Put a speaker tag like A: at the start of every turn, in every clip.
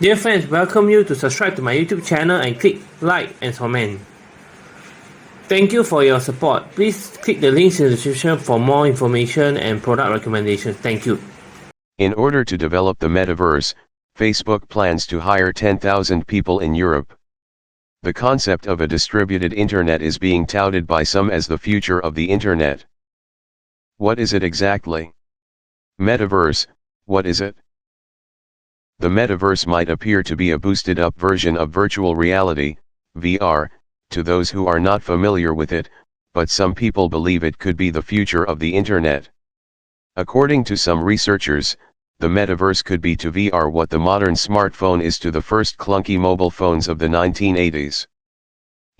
A: Dear friends, welcome you to subscribe to my YouTube channel and click like and comment. Thank you for your support. Please click the links in the description for more information and product recommendations. Thank you.
B: In order to develop the metaverse, Facebook plans to hire 10,000 people in Europe. The concept of a distributed internet is being touted by some as the future of the internet. What is it exactly? Metaverse, what is it? The metaverse might appear to be a boosted-up version of virtual reality, VR, to those who are not familiar with it, but some people believe it could be the future of the internet. According to some researchers, the metaverse could be to VR what the modern smartphone is to the first clunky mobile phones of the 1980s.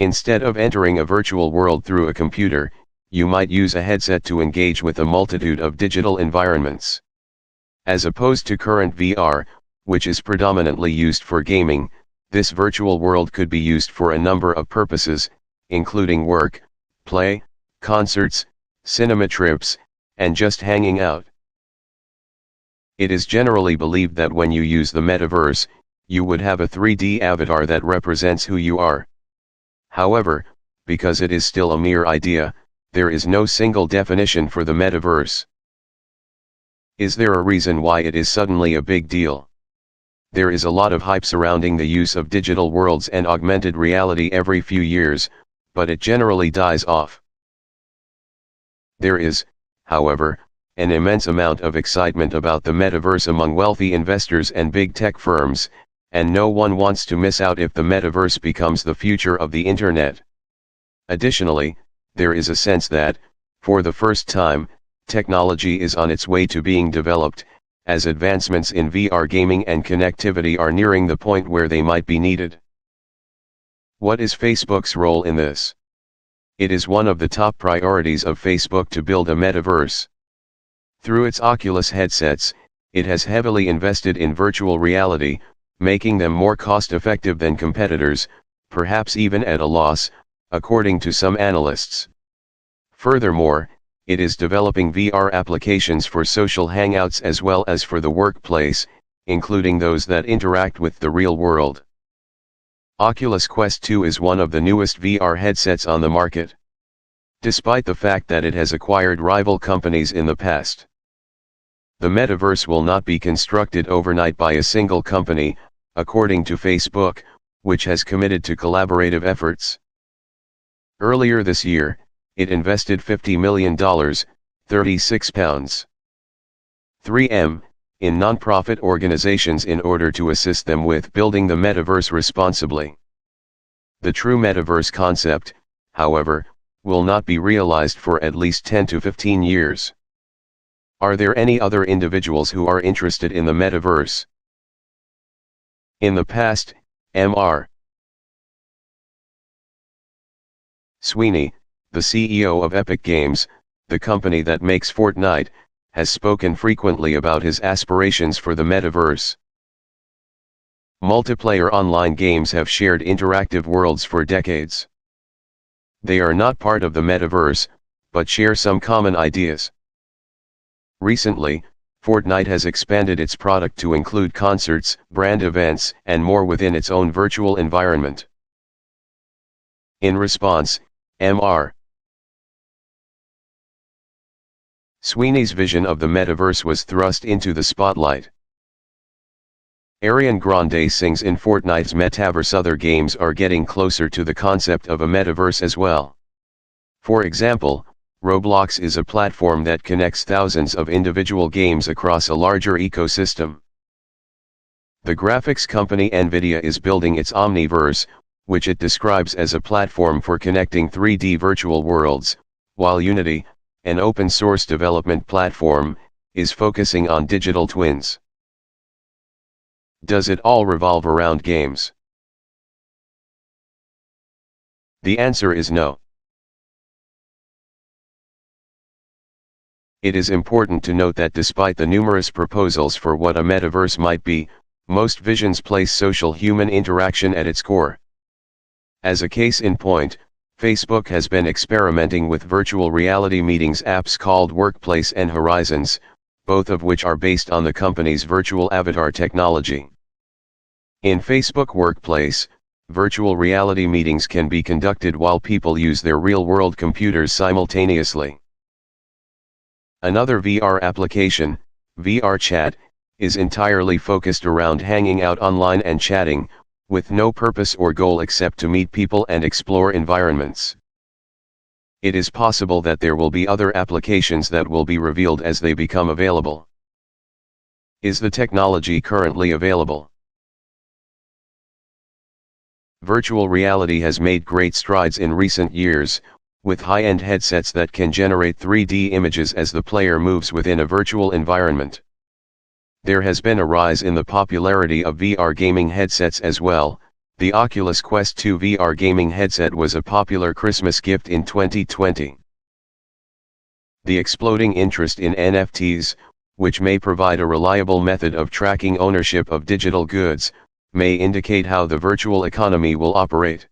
B: Instead of entering a virtual world through a computer, you might use a headset to engage with a multitude of digital environments. As opposed to current VR, which is predominantly used for gaming, this virtual world could be used for a number of purposes, including work, play, concerts, cinema trips, and just hanging out. It is generally believed that when you use the metaverse, you would have a 3D avatar that represents who you are. However, because it is still a mere idea, there is no single definition for the metaverse. Is there a reason why it is suddenly a big deal? There is a lot of hype surrounding the use of digital worlds and augmented reality every few years, but it generally dies off. There is, however, an immense amount of excitement about the metaverse among wealthy investors and big tech firms, and no one wants to miss out if the metaverse becomes the future of the internet. Additionally, there is a sense that, for the first time, technology is on its way to being developed, as advancements in VR gaming and connectivity are nearing the point where they might be needed. What is Facebook's role in this? It is one of the top priorities of Facebook to build a metaverse. Through its Oculus headsets, it has heavily invested in virtual reality, making them more cost-effective than competitors, perhaps even at a loss, according to some analysts. Furthermore, it is developing VR applications for social hangouts as well as for the workplace, including those that interact with the real world. Oculus Quest 2 is one of the newest VR headsets on the market, despite the fact that it has acquired rival companies in the past. The metaverse will not be constructed overnight by a single company, according to Facebook, which has committed to collaborative efforts. Earlier this year, it invested $50 million, £36.3 in non-profit organizations in order to assist them with building the metaverse responsibly. The true metaverse concept, however, will not be realized for at least 10 to 15 years. Are there any other individuals who are interested in the metaverse? In the past, Mr. Sweeney, the CEO of Epic Games, the company that makes Fortnite, has spoken frequently about his aspirations for the metaverse. Multiplayer online games have shared interactive worlds for decades. They are not part of the metaverse, but share some common ideas. Recently, Fortnite has expanded its product to include concerts, brand events, and more within its own virtual environment. In response, Mr. Sweeney's vision of the metaverse was thrust into the spotlight. Ariana Grande sings in Fortnite's Metaverse. Other games are getting closer to the concept of a metaverse as well. For example, Roblox is a platform that connects thousands of individual games across a larger ecosystem. The graphics company Nvidia is building its Omniverse, which it describes as a platform for connecting 3D virtual worlds, while Unity, an open-source development platform, is focusing on digital twins. Does it all revolve around games? The answer is no. It is important to note that despite the numerous proposals for what a metaverse might be, most visions place social human interaction at its core. As a case in point, Facebook has been experimenting with virtual reality meetings apps called Workplace and Horizons, both of which are based on the company's virtual avatar technology. In Facebook Workplace, virtual reality meetings can be conducted while people use their real-world computers simultaneously. Another VR application, VR Chat, is entirely focused around hanging out online and chatting, with no purpose or goal except to meet people and explore environments. It is possible that there will be other applications that will be revealed as they become available. Is the technology currently available? Virtual reality has made great strides in recent years, with high-end headsets that can generate 3D images as the player moves within a virtual environment. There has been a rise in the popularity of VR gaming headsets as well. The Oculus Quest 2 VR gaming headset was a popular Christmas gift in 2020. The exploding interest in NFTs, which may provide a reliable method of tracking ownership of digital goods, may indicate how the virtual economy will operate.